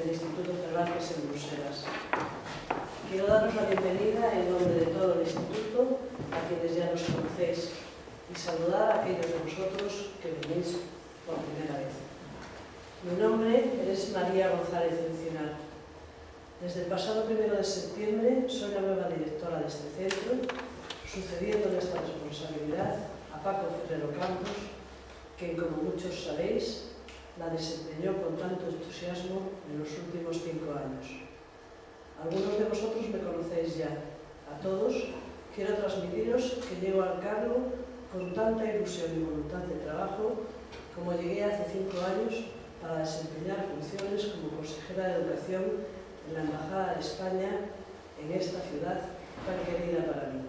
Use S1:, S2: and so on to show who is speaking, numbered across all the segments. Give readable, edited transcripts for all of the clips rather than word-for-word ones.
S1: del Instituto Cervantes en Bruselas. Quiero daros la bienvenida en nombre de todo el Instituto, a quienes ya nos conocéis, y saludar a aquellos de vosotros que venís por primera vez. Mi nombre es María González Encinar. Desde el pasado 1 de septiembre soy la nueva directora de este centro, sucediendo en esta responsabilidad a Paco Ferrero Campos, que, como muchos sabéis, la desempeñó con tanto entusiasmo en los últimos 5 años. Algunos de vosotros me conocéis ya. A todos quiero transmitiros que llego al cargo con tanta ilusión y voluntad de trabajo como llegué hace 5 años para desempeñar funciones como consejera de Educación en la Embajada de España en esta ciudad tan querida para mí.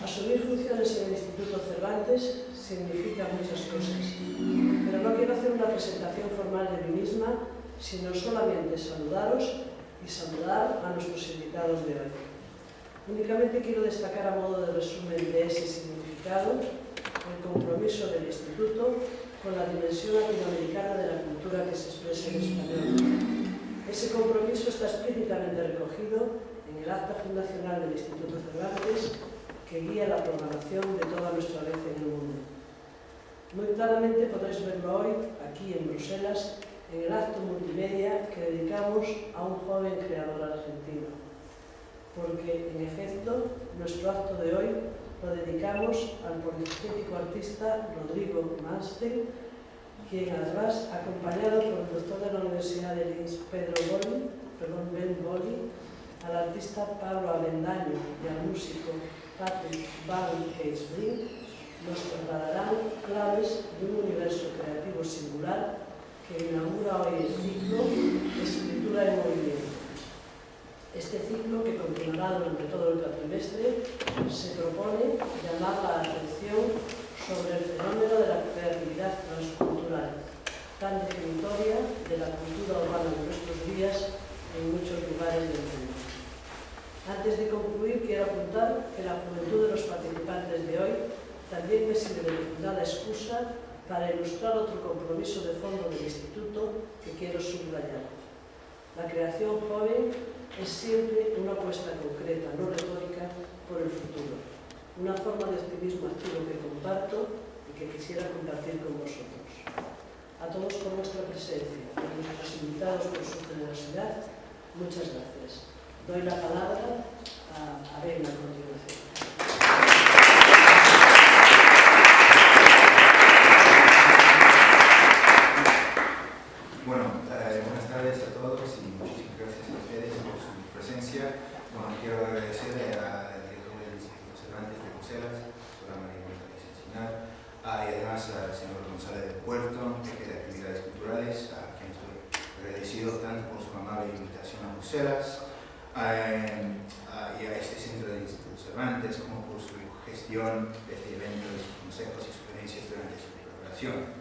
S1: Asumir funciones en el Instituto Cervantes significa muchas cosas, pero no quiero hacer una presentación formal de mí misma, sino solamente saludaros y saludar a nuestros invitados de hoy. Únicamente quiero destacar a modo de resumen de ese significado el compromiso del Instituto con la dimensión latinoamericana de la cultura que se expresa en español. Ese compromiso está explícitamente recogido en el acta fundacional del Instituto Cervantes, que guía la programación de toda nuestra vez en el mundo. Muy claramente podréis verlo hoy, aquí en Bruselas, en el acto multimedia que dedicamos a un joven creador argentino. Porque, en efecto, nuestro acto de hoy lo dedicamos al polifacético artista Rodrigo Manstein, quien además, acompañado por el doctor de la Universidad de Leeds, Ben Boli, al artista Pablo Avendaño y al músico Patrick Van Keesbrink, nos trasladarán claves de un universo creativo singular que inaugura hoy el ciclo Escritura en Movimiento. Este ciclo, que continuará durante todo el cuatrimestre, se propone llamar la atención sobre el fenómeno de la creatividad transcultural, tan definitoria de la cultura urbana de nuestros días en muchos lugares del mundo. Antes de concluir, quiero apuntar que la juventud de los participantes de hoy también me sirve de fundada excusa para ilustrar otro compromiso de fondo del Instituto que quiero subrayar. La creación joven es siempre una apuesta concreta, no retórica, por el futuro. Una forma de optimismo activo que comparto y que quisiera compartir con vosotros. A todos por vuestra presencia, a nuestros invitados por su generosidad, muchas gracias. Doy la palabra a Abel a continuación.
S2: Buenas tardes a todos y muchísimas gracias a ustedes por su presencia. Quiero agradecerle a la directora del Instituto Cervantes de Bruselas, doctora María González Encinar, y además al señor González del Puerto, jefe de actividades culturales, a quien estoy agradecido tanto por su amable invitación a Bruselas y a este centro del Instituto Cervantes, como por su gestión de este evento, de sus consejos y sugerencias durante su preparación.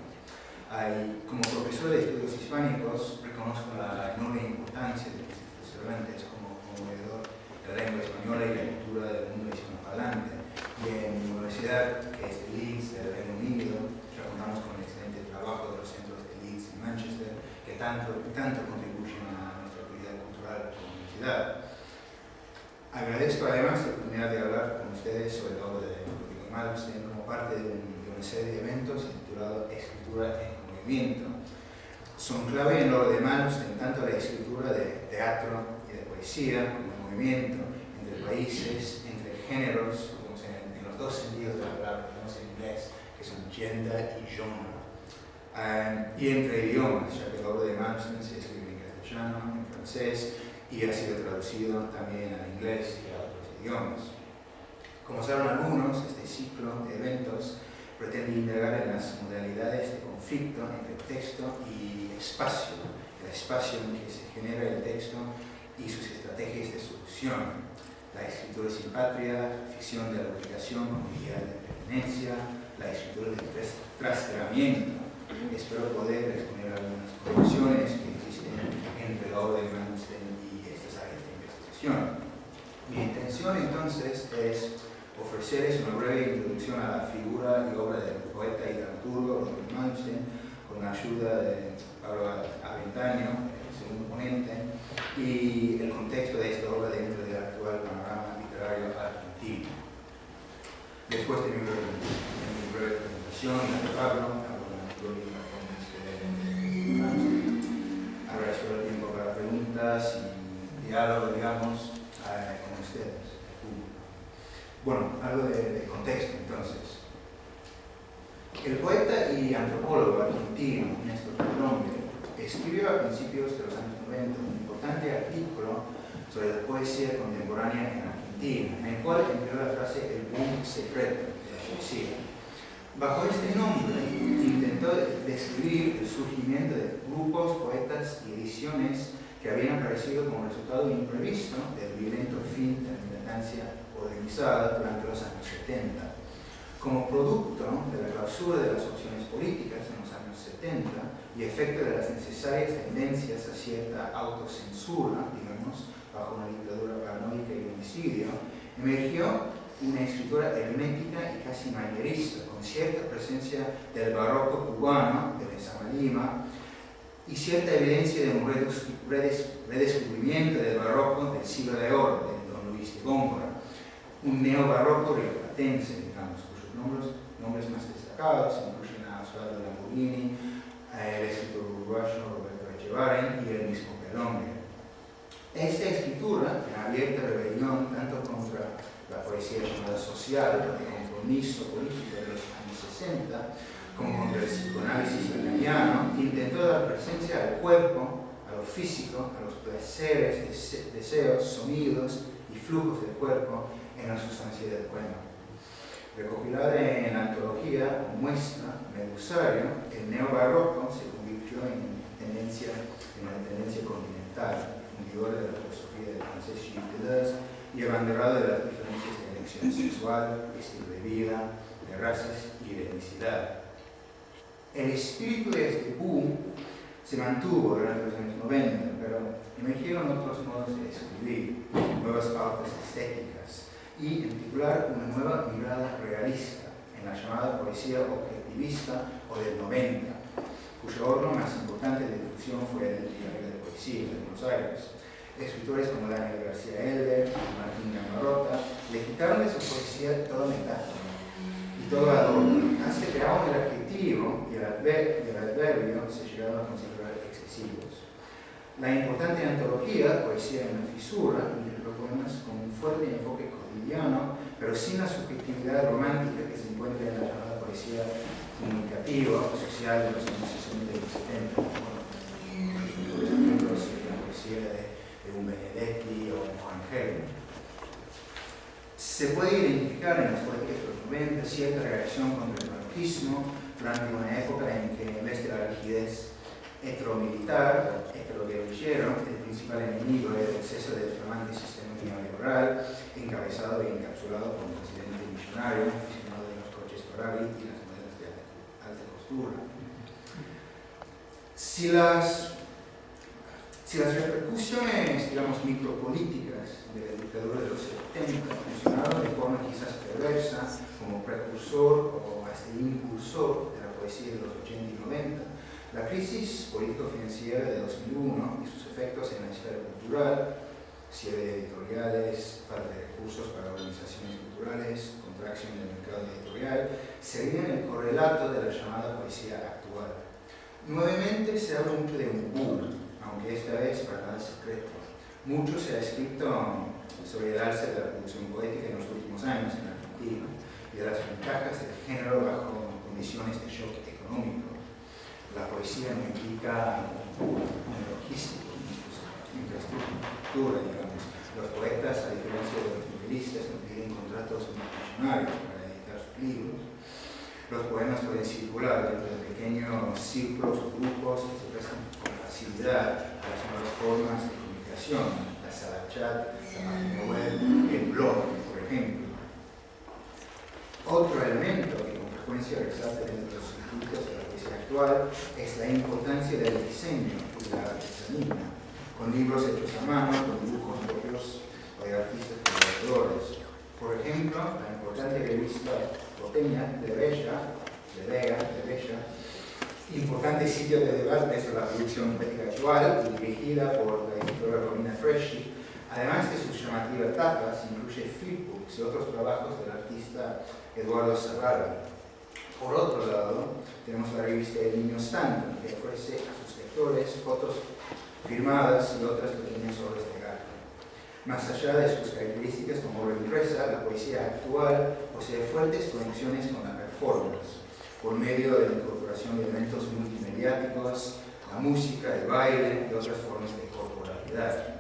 S2: Como profesor de estudios hispánicos, reconozco la enorme importancia del Instituto Cervantes como promovedor de la lengua española y la cultura del mundo hispanohablante. Y en mi universidad, que es de Leeds, del Reino Unido, ya contamos con el excelente trabajo de los centros de Leeds y Manchester, que tanto contribuyen a nuestra actividad cultural como universidad. Agradezco además la oportunidad de hablar con ustedes sobre la obra de Rodrigo Manstein como parte de una serie de eventos titulado Escritura en Movimiento. Son clave en lo demás en tanto la escritura de teatro y de poesía como el movimiento entre países, entre géneros, en los dos sentidos de la palabra, tenemos en inglés, que son gender y genre, y entre idiomas, ya que la obra de Manstein se escribe en castellano, en francés, y ha sido traducido también al inglés y a otros idiomas. Como saben algunos, este ciclo de eventos pretende indagar en las modalidades de conflicto entre texto y espacio, el espacio en que se genera el texto y sus estrategias de solución, la escritura sin patria, la ficción de la publicación como ideal de pertenencia, la escritura del rastreamiento. Espero poder exponer algunas conexiones que existen entre la obra de Manstein y estas áreas de investigación. Mi intención entonces es ofrecerles una breve introducción a la figura y obra del poeta y dramaturgo Rodrigo Manstein con la ayuda de Pablo Avendaño, y el contexto de esta obra dentro del actual panorama literario argentino. Después de mi breve presentación, Pablo, agradezco el tiempo para preguntas y diálogo, digamos, con ustedes, el público. Bueno, algo de contexto, entonces. El poeta y antropólogo argentino Néstor Colombe escribió a principios de los años 90 un importante artículo sobre la poesía contemporánea en Argentina, en el cual empleó la frase "el boom secreto" de la poesía. Bajo este nombre intentó describir el surgimiento de grupos, poetas y ediciones que habían aparecido como resultado imprevisto del violento fin de la militancia organizada durante los años 70. Como producto de la clausura de las opciones políticas en los años 70 y efecto de las necesarias tendencias a cierta autocensura, digamos, bajo una dictadura paranoica y homicidio, emergió una escritura hermética y casi manierista, con cierta presencia del barroco cubano, de Lezama Lima, y cierta evidencia de un redescubrimiento del barroco del siglo de oro, de Don Luis de Góngora, un neobarroco rioplatense, digamos, cuyos nombres más destacados incluyen a Osvaldo Lamborghini, el escritor uruguayo Roberto Echevarren y el mismo Colombe. Esta escritura, en abierta rebelión tanto contra la poesía llamada social, de compromiso político de los años 60, como contra el psicoanálisis lacaniano, intentó dar presencia al cuerpo, a lo físico, a los placeres, deseos, sonidos y flujos del cuerpo en la sustancia del poema. Recopilada en la antología Muestra, Medusario, el neobarroco se convirtió en una tendencia continental, fundidora de la filosofía del francés Gilles Deleuze y abanderado de las diferencias de elección sexual, estilo de vida, de razas y de etnicidad. El espíritu de este boom se mantuvo durante los años 90, pero emergieron otros modos de escribir, nuevas pautas estéticas y, en particular, una nueva mirada realista en la llamada poesía objetivista o del 90, cuyo órgano más importante de difusión fue el Diario de Poesía de Buenos Aires. Escritores como Daniel García Elder y Martín Gamarrota le quitaron de su poesía toda metáfora y todo adorno, hasta que aún el adjetivo y el adverbio se llegaron a considerar excesivos. La importante antología, Poesía en la Fisura, incluyó poemas con un fuerte enfoque cotidiano, pero sin la subjetividad romántica que se encuentra en la llamada poesía comunicativa o social de los años 60 y 70. Por ejemplo, la poesía de un Benedetti o un Juan Gelman. Se puede identificar en las poéticas de los 90 cierta reacción contra el marxismo durante una época en que, en vez de la rigidez heteromilitar o heteroguerrillero, el principal enemigo era el exceso del flamante sistema neoliberal, encabezado y encapsulado por un presidente millonario, aficionado de los coches Ferrari y las modelos de alta costura. Si las repercusiones, digamos, micropolíticas de la dictadura de los 70 funcionaron de forma quizás perversa como precursor o hasta impulsor de la poesía de los 80 y 90, la crisis político-financiera de 2001 y sus efectos en la esfera cultural, cierre de editoriales, falta de recursos para organizaciones culturales, contracción del mercado editorial, serían el correlato de la llamada poesía actual. Nuevamente se habla de un boom, aunque esta vez para nada secreto. Mucho se ha escrito sobre el alza de la producción poética en los últimos años en Argentina y de las ventajas del género bajo condiciones de shock económico. La poesía no implica un logístico, infraestructura, digamos. Los poetas, a diferencia de los novelistas, no piden contratos multimillonarios para editar sus libros. Los poemas pueden circular dentro de pequeños círculos o grupos que se prestan con facilidad a las nuevas formas de comunicación, la sala chat, la página web, el blog, por ejemplo. Otro elemento que con frecuencia resalta dentro de los circuitos de la poesía actual es la importancia del diseño y la artesanía, con libros hechos a mano, con dibujos propios o de artistas colaboradores. Por ejemplo, la importante revista porteña de Bella, importante sitio de debate sobre la producción poética actual, dirigida por la editora Romina Freschi. Además de sus llamativas tapas, incluye flipbooks y otros trabajos del artista Eduardo Serrano. Por otro lado, tenemos la revista El Niño Stanton, que ofrece a sus lectores fotos firmadas y otras pequeñas obras de arte. Más allá de sus características como obra impresa, la poesía actual posee fuertes conexiones con la performance, por medio de la incorporación de elementos multimediáticos, la música, el baile y otras formas de corporalidad.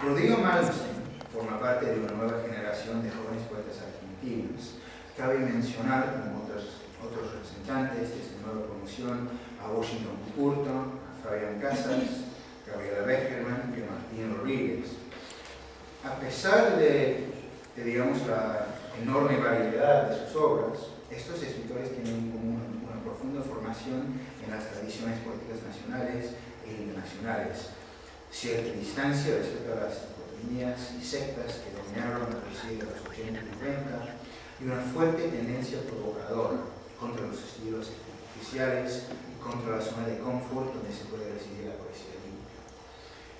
S2: Rodrigo Malmsteen forma parte de una nueva generación de jóvenes poetas argentinos. Cabe mencionar, como otros representantes de esta nueva promoción, a Washington Cucurto, a Fabián Casas, Gabriela Beckerman y a Martín Rodríguez. A pesar de digamos, la enorme variedad de sus obras, estos escritores tienen en común una profunda formación en las tradiciones poéticas nacionales e internacionales, cierta distancia respecto a las dicotomías y sectas que dominaron la poesía de los 80 y 90, y una fuerte tendencia provocadora contra los estilos oficiales y contra la zona de confort donde se puede recibir la poesía limpia.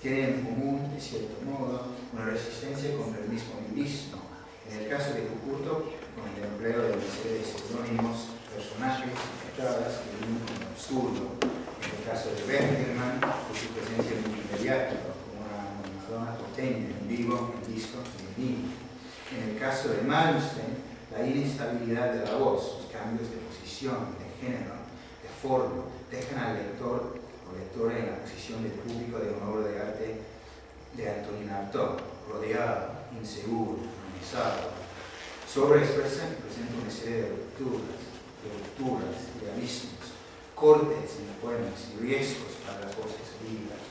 S2: Tienen en común, de cierto modo, una resistencia contra el mismo nihilismo. En el caso de Cucurto, con el empleo de una serie de seudónimos, personajes y fachadas que viven como absurdo. En el caso de Beckerman, por su presencia multimediática, como una Madonna porteña en vivo, en disco y en línea. En el caso de Malmsteen, la inestabilidad de la voz, sus cambios de posición, de género, de forma, dejan al lector o lectora en la posición del público de una obra de arte de Antonin Artaud, rodeado, inseguro, humanizado. Su obra expresa presenta una serie de rupturas y abismos, cortes en los poemas y riesgos para las voces vivas.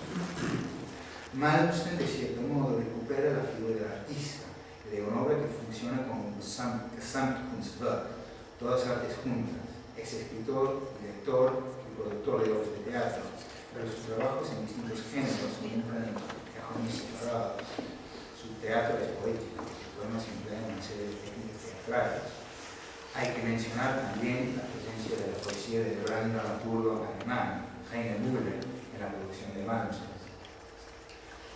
S2: Malmsteen, de cierto modo, recupera la figura del artista, de una obra que funciona como un Gesamtkunstwerk, todas artes juntas. Es escritor, director y productor de obras de teatro, pero sus trabajos en distintos géneros no entran en cajones separados. Su teatro es poético, sus poemas emplean una serie de técnicas teatrales. Hay que mencionar también la presencia de la poesía del gran dramaturgo alemán, Heine Müller, en la producción de Malmsteen.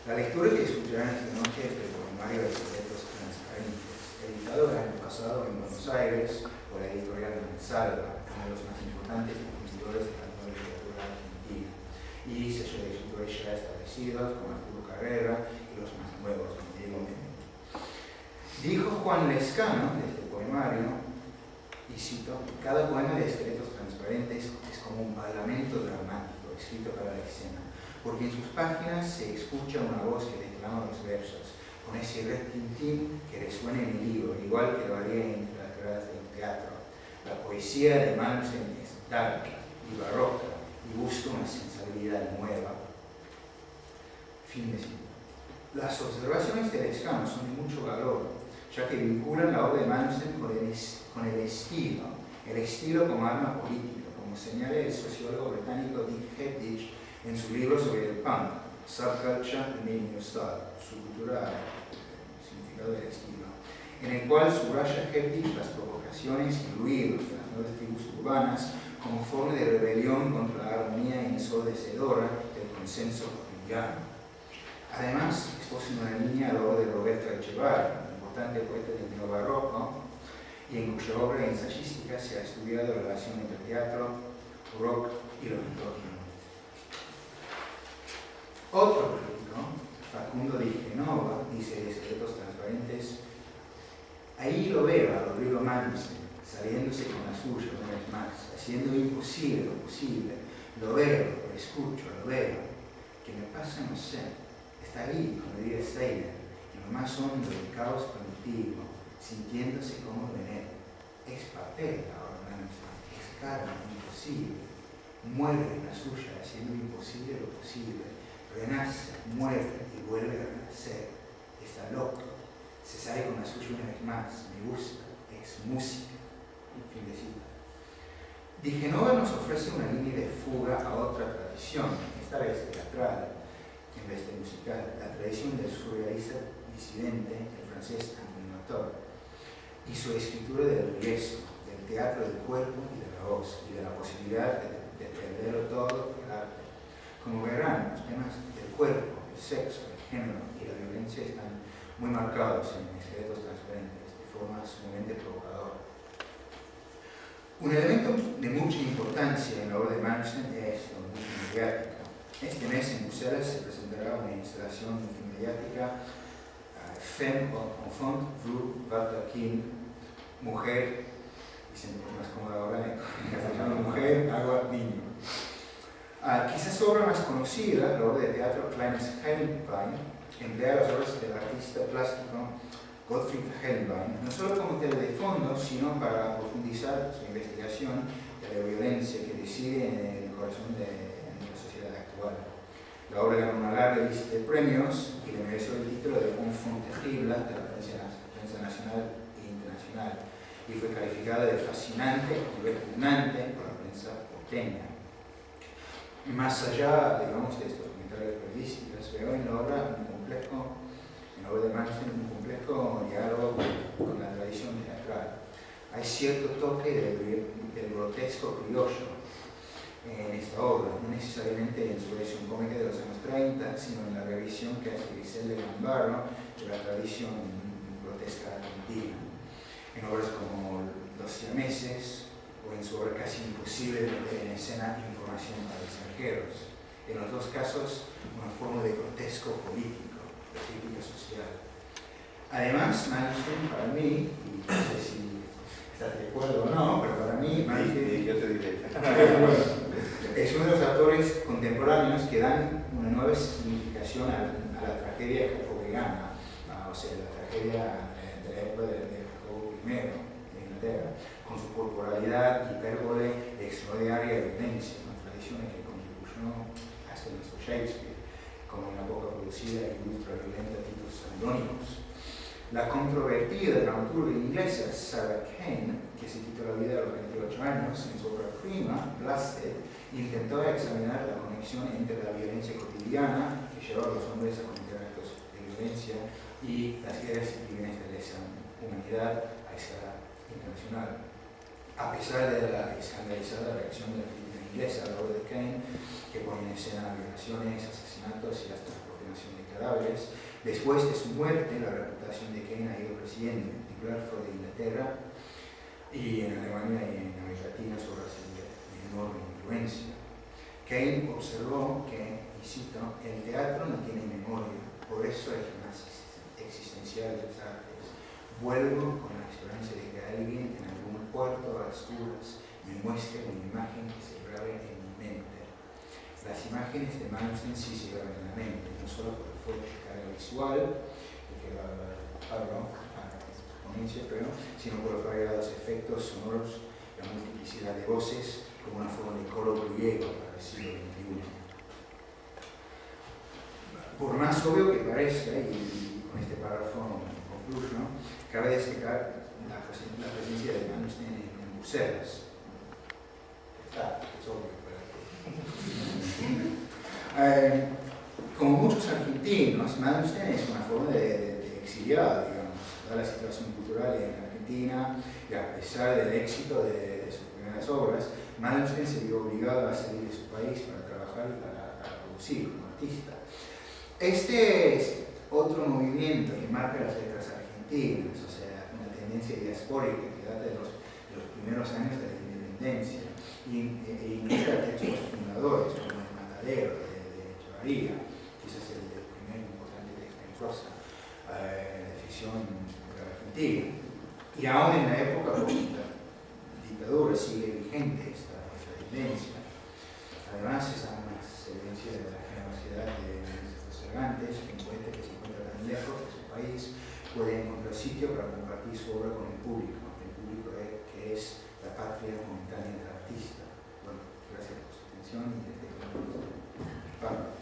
S2: La lectura que escucharán esta noche es del poemario de Secretos Transparentes, editado el año pasado en Buenos Aires por la editorial Mansalva, uno de los más importantes difusores de la nueva literatura argentina, y sellos de escritores ya establecidos como Arturo Carrera y los más nuevos, como Diego Menem. Dijo Juan Lescano de este poemario, y cito: cada poema de Secretos Transparentes es como un parlamento dramático escrito para la escena, porque en sus páginas se escucha una voz que declama los versos, con ese retintín que resuena en el libro, igual que lo haría entre las gradas de un teatro. La poesía de Malmsteen es dark y barroca y busca una sensibilidad nueva. Fin de cita. Las observaciones de Lescano son de mucho valor, ya que vinculan la obra de Malmsteen con el estilo como arma política, como señala el sociólogo británico Dick Hebdige en su libro sobre el punk, Subculture and the New Style, subcultura, significado del estilo, en el cual subraya Hebdige las provocaciones y ruidos de las nuevas tribus urbanas como forma de rebelión contra la armonía ensordecedora del consenso cotidiano. Además, expuso una línea a la obra de Roberto Echevarri, un importante poeta del neobarroco, y en cuya obra ensayística se ha estudiado la relación entre teatro, rock y lo misógino. Otro crítico, Facundo Di Genova, dice de Secretos Transparentes: ahí lo veo a Rodrigo Malmsteen, saliéndose con la suya una vez más, haciendo imposible lo posible. Lo veo, lo escucho, lo veo. ¿Qué me pasa? No sé. Está ahí, como diría Steiner, en lo más hondo del caos primitivo, sintiéndose cómodo en él. Es papel ahora Malmsteen, es carne, imposible. Muere en la suya, haciendo imposible lo posible. Renace, muere y vuelve a renacer. Está loco. Se sale con la suya una vez más. Me gusta. Es música. Fin de cita. Di Genova nos ofrece una línea de fuga a otra tradición, esta vez teatral, en vez de musical, la tradición del surrealista disidente, el francés Antonin Artaud, y su escritura del riesgo, del teatro del cuerpo y de la nuestra voz y de la posibilidad de perder todo el arte. Como verán, los temas del cuerpo, el sexo, el género y la violencia están muy marcados en esqueletos transparentes, de forma sumamente provocadora. Un elemento de mucha importancia en la obra de Malmsteen es la multimediática. Este mes en Bruselas se presentará una instalación multimediática Femme Enfant Vu Walter King, Mujer, y siempre más cómoda ahora en castellano, Mujer, Agua, Niño. Quizás su obra más conocida, la obra de teatro Kleines Helnwein, emplea las obras del artista plástico Gottfried Helnwein, no solo como tela de fondo, sino para profundizar su investigación de la violencia que reside en el corazón de la sociedad actual. La obra ganó una larga lista de premios y le mereció el título de enfant terrible de la prensa nacional e internacional, y fue calificada de fascinante y repugnante por la prensa porteña. Más allá, digamos, de estos comentarios periodísticos, veo en la obra de Malmsteen un complejo diálogo con la tradición teatral. Hay cierto toque del grotesco criollo en esta obra, no necesariamente en su versión cómica de los años 30, sino en la revisión que hace Griselda Gambaro de la tradición grotesca argentina. En obras como Los siameses o en su obra Casi imposible de meter en escena información para extranjeros. En los dos casos, una forma de grotesco político, de crítica social. Además, Malmsteen para mí, y no sé si estás de acuerdo o no, pero para mí, Malmsteen,
S3: yo te diré.
S2: es uno de los autores contemporáneos que dan una nueva significación a la tragedia jacobegana, o sea, la tragedia de la época de Jacobo I de Inglaterra, con su corporalidad, hipérbole, extraordinaria violencia, una tradición que contribuyó hasta nuestro Shakespeare, como en la poca producida y ultra violenta Titus Andrónicos. La controvertida dramaturga inglesa Sarah Kane, que se quitó la vida a los 28 años en su obra prima, Blasted, intentó examinar la conexión entre la violencia cotidiana que lleva a los hombres a cometer actos de violencia y las guerras y crímenes de lesa humanidad a escala internacional. A pesar de la escandalizada reacción de la crítica inglesa a la obra de Kane, que pone en escena violaciones, asesinatos y hasta la profanación de cadáveres, después de su muerte, la reputación de Kane ha ido creciendo, en particular fuera de Inglaterra y en Alemania y en América Latina sobre de enorme influencia. Kane observó que, y cito, el teatro no tiene memoria, por eso es más existencial de las artes. Vuelvo con la esperanza de que alguien en algún cuarto a las oscuras me muestre una imagen que se grabe en mi mente. Las imágenes de Malmsteen sí se graban en la mente, no solo por el fuerte carga visual, que va a hablar Pablo a la ponencia, sino por los variados efectos sonoros, la multiplicidad de voces, como una forma de coro griego para el siglo XXI. Por más obvio que parezca, y con este párrafo concluyo, cabe destacar la presencia de Malmsteen en Bruselas. Es obvio, como muchos argentinos, Malmsteen es una forma de exiliado, digamos, dada la situación cultural en Argentina, y a pesar del éxito de sus primeras obras, Malmsteen se vio obligado a salir de su país para trabajar y para producir como artista. Este es otro movimiento que marca las letras argentinas, o sea, una tendencia diaspórica que data de los primeros años de la independencia y imita textos fundadores como El Matadero de Echevarría, quizás el primer importante texto en prosa de ficción argentina. Y aún en la época de la dictadura sigue vigente esta tendencia. Además, es una evidencia de la generosidad de nuestros Cervantes, que un poeta que se encuentra tan lejos de su país puede encontrar sitio para compartir su obra con el público que es la patria momentánea del artista. Bueno, gracias por su atención y desde Pablo.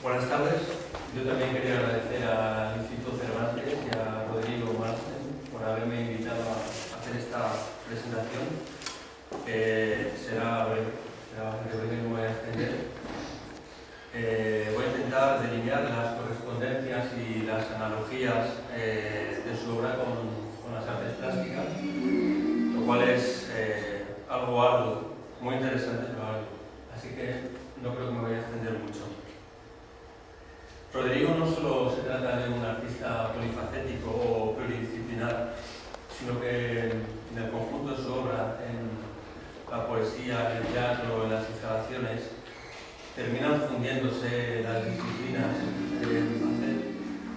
S3: Buenas tardes. Yo también quería agradecer al Instituto Cervantes y a Rodrigo Malmsteen por haberme invitado a hacer esta presentación, que será breve, no me voy a extender. Voy a intentar analogías de su obra con las artes plásticas, lo cual es algo arduo, muy interesante, pero algo. Así que no creo que me vaya a extender mucho. Rodrigo no solo se trata de un artista polifacético o pluridisciplinar, sino que en el conjunto de su obra, en la poesía, en el teatro, en las instalaciones, terminan fundiéndose las disciplinas.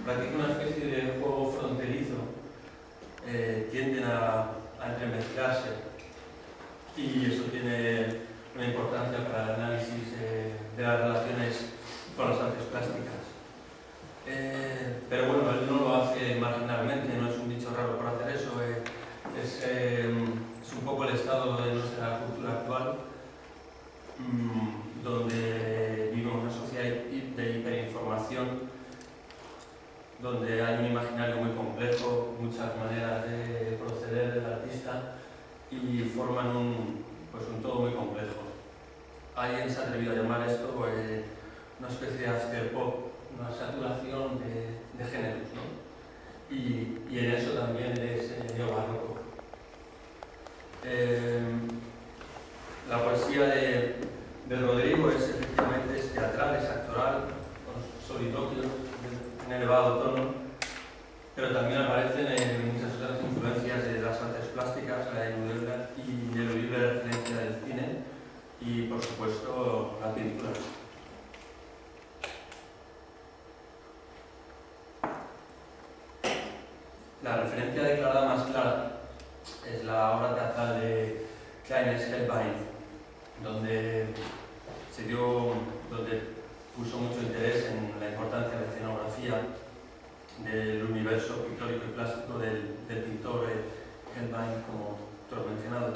S3: Practica una especie de juego fronterizo, tienden a entremezclarse, y eso tiene una importancia para el análisis de las relaciones con las artes plásticas. Pero bueno, él no lo hace marginalmente, no es un bicho raro por hacer eso, es un poco el estado de nuestra cultura actual, donde vivimos una sociedad de hiperinformación, donde hay un imaginario muy complejo, muchas maneras de proceder del artista y forman un todo muy complejo. Alguien se ha atrevido a llamar esto una especie de afterpop, una saturación de géneros, ¿no? Y en eso también es neobarroco. La poesía de Rodrigo es efectivamente teatral, es actoral, con soliloquios en elevado tono, pero también aparecen muchas otras influencias de las artes plásticas, la ineludible referencia del cine y, por supuesto, la pintura. La referencia declarada más clara es la obra teatral de Kleines Hellbein, donde puso mucho interés en la importancia de la escenografía del universo pictórico y plástico del pintor Hellbein, como tú has mencionado.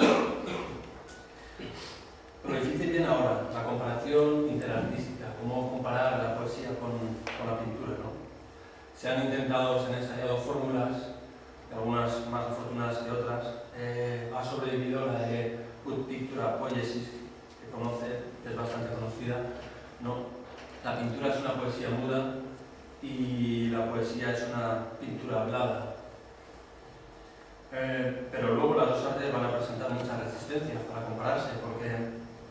S3: Lo difícil viene ahora, la comparación interartística, cómo comparar la poesía con la pintura, ¿no? Se han intentado, se han ensayado fórmulas, algunas más afortunadas que otras. Ha sobrevivido la de Ut Pictura Poiesis, que conoce, es bastante conocida, ¿no? La pintura es una poesía muda y la poesía es una pintura hablada. Pero luego las dos artes van a presentar muchas resistencias para compararse, porque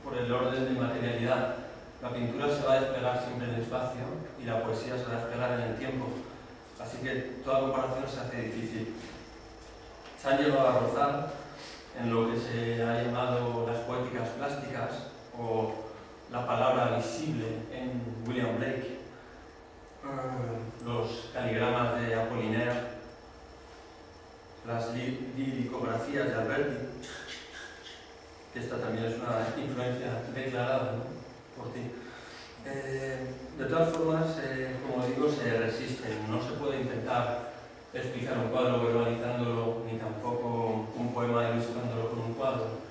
S3: por el orden de materialidad, la pintura se va a desplegar siempre en el espacio y la poesía se va a desplegar en el tiempo. Así que toda comparación se hace difícil. Se han llegado a rozar en lo que se ha llamado las poéticas plásticas o la palabra visible en William Blake, los caligramas de Apollinaire, las liricografías de Alberti, que esta también es una influencia declarada, ¿no?, por ti. De todas formas, como digo, se resisten. No se puede intentar explicar un cuadro verbalizándolo, ni tampoco un poema ilustrándolo con un cuadro.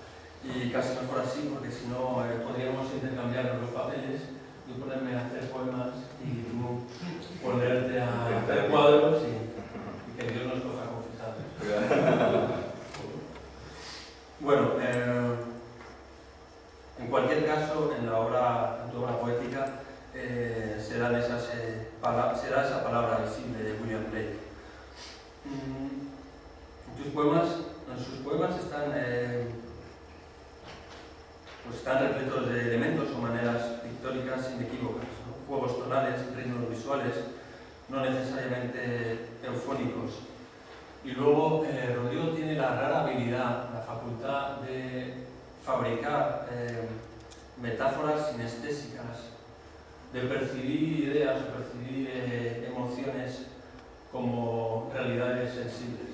S3: Y casi mejor así, porque si no podríamos intercambiar los papeles, yo ponerme a hacer poemas y tú ponerte a hacer cuadros y que Dios nos coja confesados. Bueno, en cualquier caso, en tu obra poética, se da esa palabra visible de William Blake. En sus poemas están repletos de elementos o maneras pictóricas inequívocas, ¿no? Juegos tonales, ritmos visuales, no necesariamente eufónicos. Y luego Rodrigo tiene la rara habilidad, la facultad de fabricar metáforas sinestésicas, de percibir ideas o percibir emociones como realidades sensibles,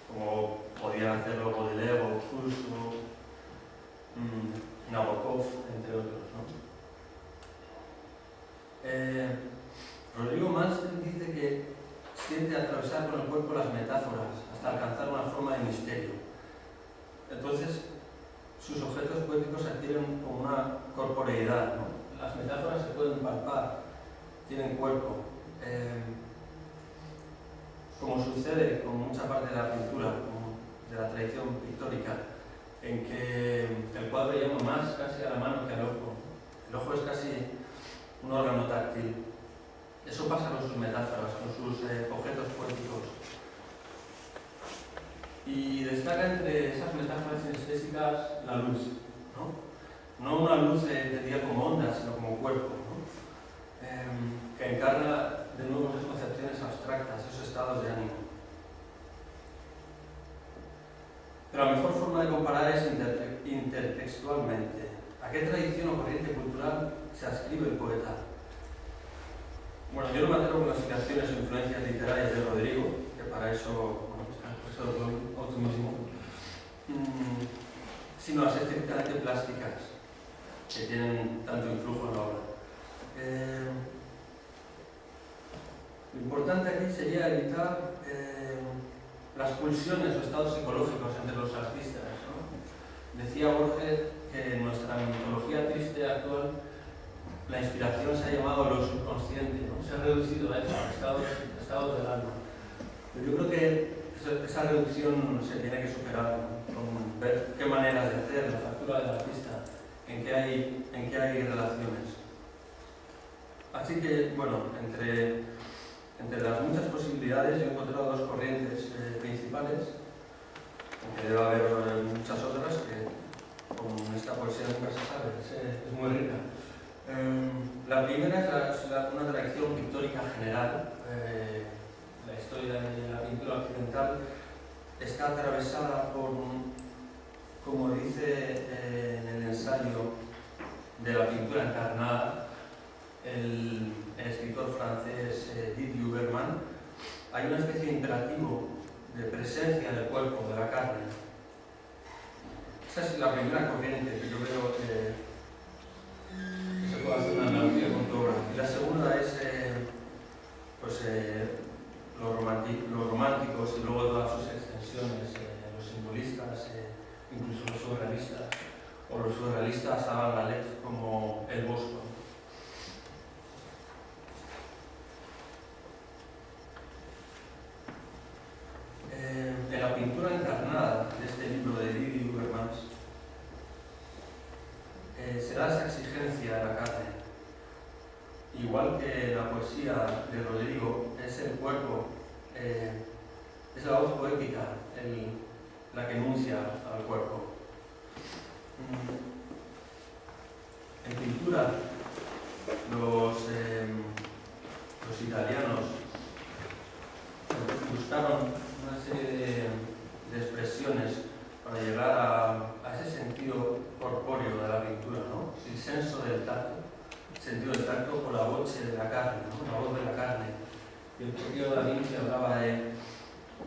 S3: como podían hacerlo Baudelaire o Proust o Nabokov, entre otros, ¿no? Rodrigo Mansten dice que siente atravesar con el cuerpo las metáforas hasta alcanzar una forma de misterio. Entonces, sus objetos poéticos adquieren como una corporeidad, ¿no? Las metáforas se pueden palpar, tienen cuerpo. Como sucede con mucha parte de la pintura, de la tradición pictórica, en que el cuadro llama más casi a la mano que al ojo. El ojo es casi un órgano táctil. Eso pasa con sus metáforas, con sus objetos poéticos. Y destaca entre esas metáforas sinestésicas la luz, no una luz entendida como onda, sino como cuerpo, que encarna de nuevo esas concepciones abstractas, esos estados de ánimo. Pero la mejor forma de comparar es intertextualmente. ¿A qué tradición o corriente cultural se adscribe el poeta? Bueno, yo no me atrevo con las citaciones o influencias literarias de Rodrigo, que para eso, eso es otro mismo, sino las estrictamente plásticas, que tienen tanto influjo en la obra. Lo importante aquí sería evitar las pulsiones o estados psicológicos entre los artistas, ¿no? Decía Borges que en nuestra mitología triste actual la inspiración se ha llamado lo subconsciente, ¿no? Se ha reducido a eso, a estados del alma. Pero yo creo que esa reducción se tiene que superar, ¿no? Con ver qué maneras de hacer la factura del artista, en qué hay relaciones. Así que, bueno, entre las muchas posibilidades yo he encontrado dos corrientes principales, aunque debe haber muchas otras que con esta poesía nunca se sabe, es muy rica. La primera es una tradición pictórica general. La historia de la pintura occidental está atravesada por, como dice en el ensayo de la pintura encarnada, el escritor francés Didier Huberman, hay una especie de imperativo de presencia del cuerpo, de la carne. Esa es la primera corriente que yo veo que se puede hacer una analogía con tu obra. Y la segunda es los románticos y luego todas sus extensiones, los simbolistas, incluso los surrealistas, o los surrealistas a la letra como el Bosco. En la pintura encarnada de este libro de Didier Huberman se da esa exigencia de la carne. Igual que la poesía de Rodrigo, es el cuerpo, es la voz poética la que enuncia al cuerpo. En pintura, los italianos buscaron una serie de expresiones para llegar a ese sentido corpóreo de la pintura, ¿no? El senso del tacto, el sentido del tacto por la voce de la carne, ¿no? La voz de la carne. Y el propio Da Vinci hablaba de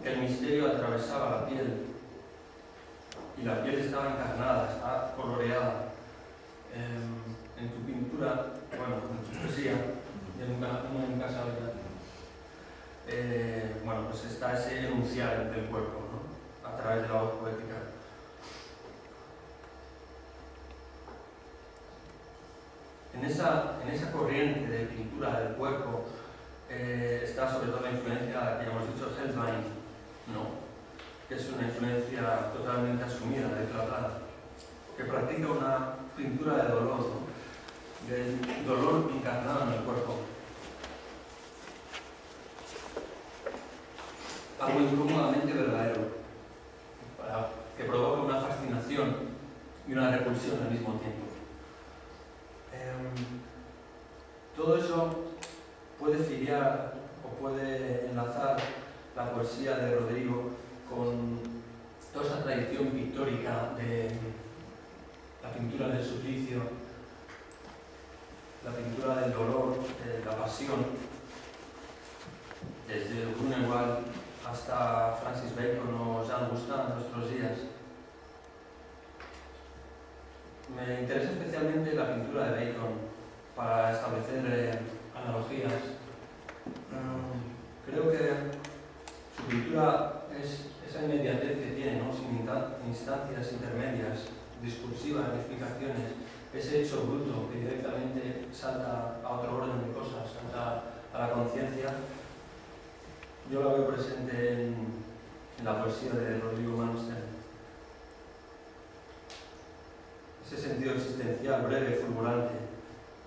S3: que el misterio atravesaba la piel y la piel estaba encarnada, estaba coloreada. En tu pintura, bueno, en tu poesía, uno nunca sabe pues está ese enunciar del cuerpo, ¿no? A través de la voz poética. En esa corriente de pintura del cuerpo está sobre todo la influencia que ya hemos dicho, Holbein, ¿no? Que es una influencia totalmente asumida, declarada, que practica una pintura de dolor, ¿no? Del dolor encarnado en el cuerpo. Algo incómodamente verdadero, que provoca una fascinación y una repulsión al mismo tiempo. Todo eso puede filiar o puede enlazar la poesía de Rodrigo con toda esa tradición pictórica de la pintura del suplicio, la pintura del dolor, de la pasión, desde Grunewald hasta Francis Bacon o Jean Gustin en nuestros días. Me interesa especialmente la pintura de Bacon para establecer analogías. Creo que su pintura es esa inmediatez que tiene, ¿no? Sin instancias intermedias, discursivas, ni explicaciones, ese hecho bruto que directamente salta a otro orden de cosas, salta a la conciencia. Yo la veo presente en la poesía de Rodrigo Manstein. Ese sentido existencial breve, fulgurante,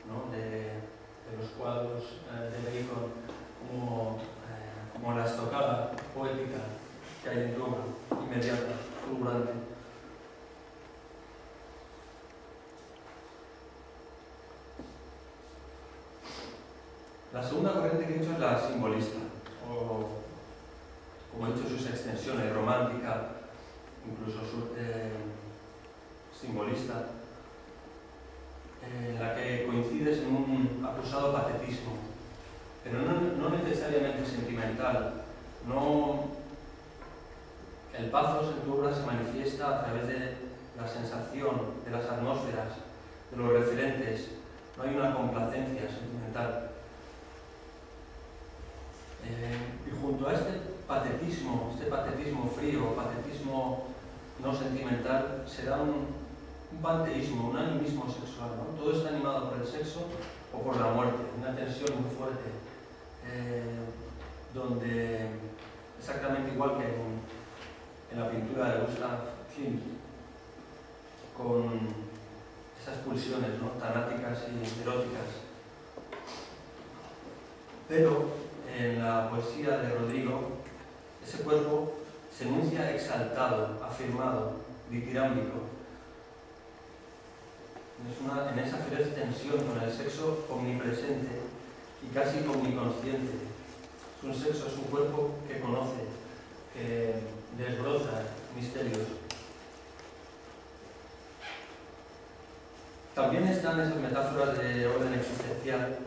S3: ¿no? de los los cuadros de Bacon como la estocada poética que hay en tu obra, inmediata, fulgurante. La segunda corriente que he dicho es la simbolista, o como he dicho sus extensiones, romántica, incluso simbolista, en la que coincides en un acusado patetismo, pero no necesariamente sentimental. No, el pathos en tu obra se manifiesta a través de la sensación, de las atmósferas, de los referentes. No hay una complacencia sentimental. Y junto a este patetismo frío, patetismo no sentimental, se da un panteísmo, un animismo sexual, ¿no? Todo está animado por el sexo o por la muerte, una tensión muy fuerte, donde exactamente igual que en la pintura de Gustav Klimt, con esas pulsiones, ¿no?, tanáticas y eróticas. Pero en la poesía de Rodrigo, ese cuerpo se enuncia exaltado, afirmado, ditirámbico. En esa feroz tensión con el sexo omnipresente y casi omniconsciente. Es un sexo, es un cuerpo que conoce, que desbroza misterios. También están esas metáforas de orden existencial,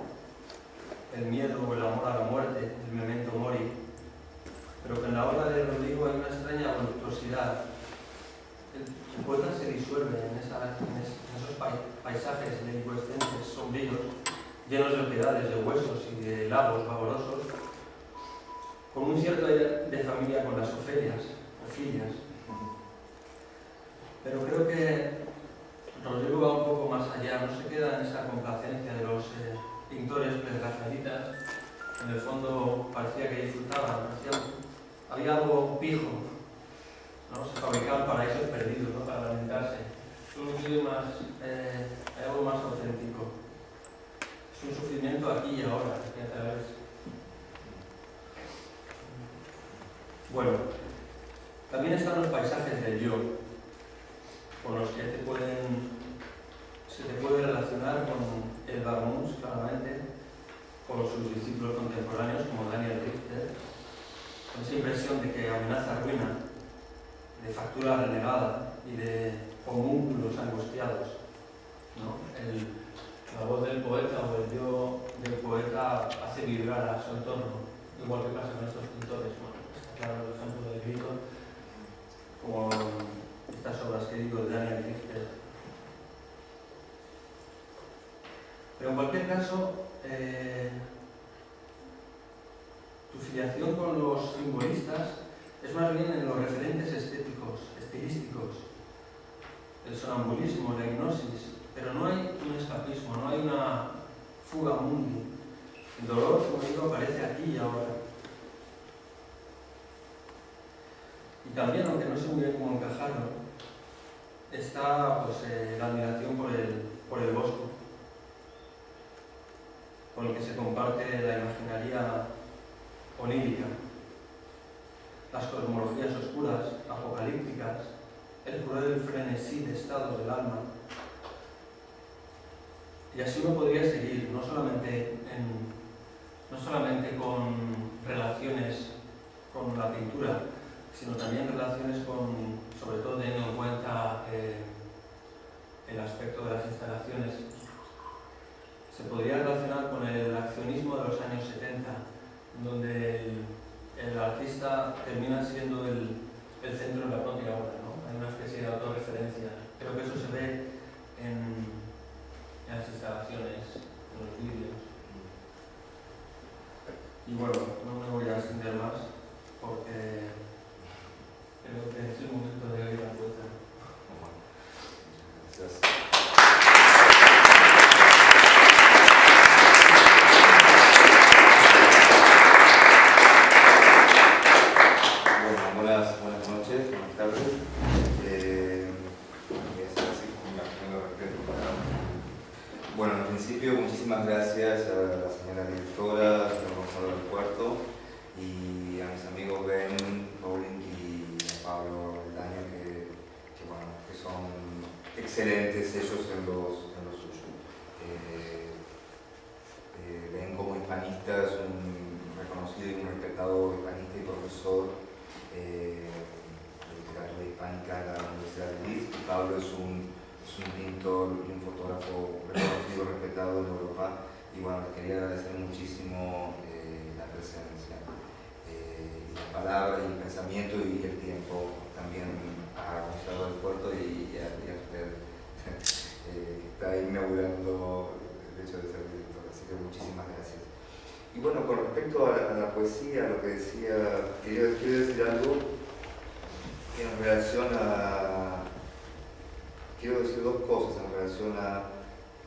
S3: el miedo o el amor a la muerte, el memento mori, pero que en la obra de Rodrigo hay una extraña voluptuosidad. El poeta se disuelve en esos paisajes delicuescentes, sombríos, llenos de oquedades, de huesos y de lagos vaporosos, con un cierto aire de familia con las Ofelias. Pero creo que Rodrigo va un poco más allá, no se queda en esa complacencia de los pintores pregraciaditas. En el fondo parecía que disfrutaban, había algo pijo, ¿no? Se fabricaban paraísos perdidos, ¿no?, para lamentarse. Hay algo más auténtico. Es un sufrimiento aquí y ahora, aquí a través. Bueno, también están los paisajes del yo, con los que se te puede relacionar con el Barmus, claramente, con sus discípulos contemporáneos como Daniel Richter, con esa impresión de que amenaza ruina, de factura renegada y de homúnculos angustiados, ¿no? La voz del poeta o el yo del poeta hace vibrar a su entorno, igual que pasa con estos pintores, ¿no? Está claro el ejemplo de Grito, como estas obras que digo de Daniel Richter. Pero en cualquier caso, tu filiación con los simbolistas es más bien en los referentes estéticos, estilísticos, el sonambulismo, la hipnosis, pero no hay un escapismo, no hay una fuga mundi. El dolor, como digo, aparece aquí y ahora. Y también, aunque no sé muy bien cómo encajarlo, está pues, la admiración por el bosque, con el que se comparte la imaginaria onírica, las cosmologías oscuras, apocalípticas, el cruel frenesí de estados del alma. Y así uno podría seguir, no solamente con relaciones con la pintura, sino también relaciones con, sobre todo teniendo en cuenta el aspecto de las instalaciones. Se podría relacionar con el accionismo de los años 70, donde el artista termina siendo el centro de la propia obra, ¿no? Hay una especie de autorreferencia. Creo que eso se ve en las instalaciones, en los vídeos. Y bueno, no me voy a extender más, porque creo que es el momento de oír la poeta.
S4: Gracias. Buenas noches, buenas tardes. Bueno, en principio, muchísimas gracias a las excelentes ellos en lo suyo. Ven como hispanistas un reconocido y un respetado hispanista y profesor de literatura hispánica en la Universidad de Leeds. Y Pablo es un pintor y un fotógrafo reconocido y respetado en Europa. Y bueno, les quería agradecer muchísimo la presencia, y la palabra y el pensamiento y el tiempo también a Gonzalo del Puerto y a usted que está inaugurando el hecho de ser director. Así que muchísimas gracias. Y bueno, con respecto a la poesía, lo que decía, quiero decir algo en relación a... Quiero decir dos cosas en relación a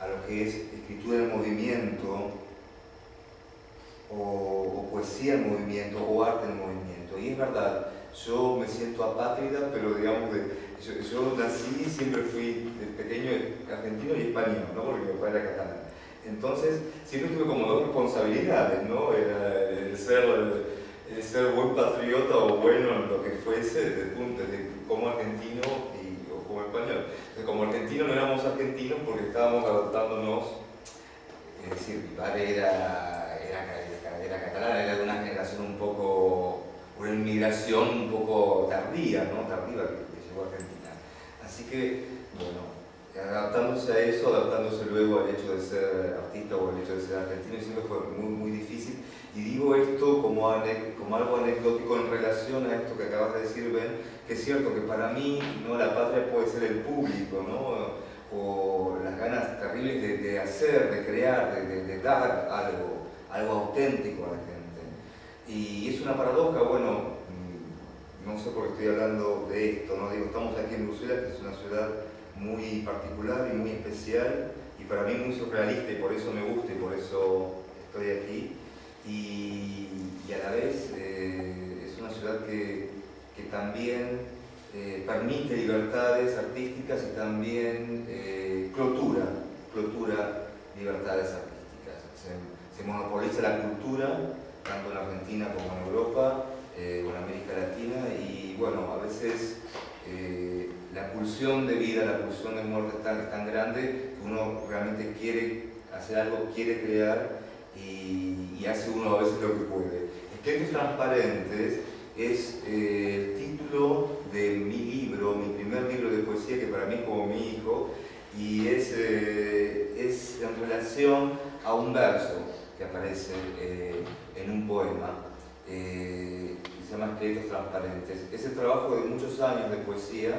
S4: lo que es escritura en movimiento, o poesía en movimiento, o arte en movimiento. Y es verdad, yo me siento apátrida, pero digamos, yo nací, siempre fui de pequeño argentino y español, ¿no? Porque mi papá era catalán. Entonces, siempre tuve como dos responsabilidades, ¿no? Era el ser buen patriota o bueno en lo que fuese, desde como argentino o como español. Entonces, como argentino no éramos argentinos porque estábamos adaptándonos, es decir, mi padre era catalán, era de una generación un poco, una inmigración un poco tardía, ¿no? Tardiva que llegó a Argentina. Así que, bueno, adaptándose a eso, adaptándose luego al hecho de ser artista o al hecho de ser argentino, siempre fue muy, muy difícil. Y digo esto como algo anecdótico en relación a esto que acabas de decir, Ben, que es cierto que para mí, ¿no?, la patria puede ser el público, ¿no? O las ganas terribles de hacer, de crear, de dar algo auténtico a la gente. Y es una paradoja, bueno, no sé por qué estoy hablando de esto, ¿no? Digo, estamos aquí en Bruselas, que es una ciudad muy particular y muy especial, y para mí muy surrealista, y por eso me gusta y por eso estoy aquí. Y a la vez es una ciudad que también permite libertades artísticas y también clotura libertades artísticas. Se monopoliza la cultura, tanto en Argentina como en Europa, o en América Latina, y bueno, a veces la pulsión de vida, la pulsión de muerte es tan grande que uno realmente quiere hacer algo, quiere crear, y hace uno a veces lo que puede. Escritos transparentes es el título de mi libro, mi primer libro de poesía, que para mí es como mi hijo, y es en relación a un verso que aparece en un poema, se llama Escritos transparentes. Es el trabajo de muchos años de poesía,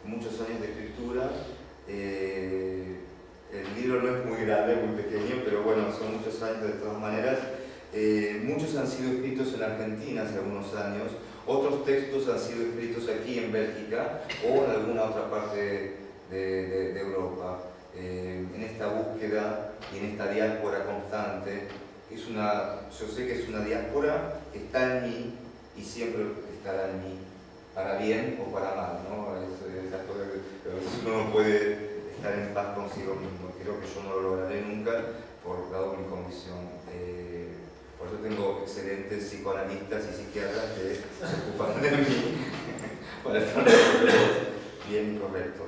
S4: muchos años de escritura. El libro no es muy grande, muy pequeño, pero bueno, son muchos años de todas maneras. Muchos han sido escritos en Argentina hace algunos años, otros textos han sido escritos aquí en Bélgica o en alguna otra parte de Europa. En esta búsqueda y en esta diáspora constante, yo sé que es una diáspora que está en mí y siempre estará en mí, para bien o para mal, ¿no? A veces uno no puede estar en paz consigo mismo. Creo que yo no lo lograré nunca, dado mi condición. Por eso tengo excelentes psicoanalistas y psiquiatras que se ocupan de mí para estar bien y correcto.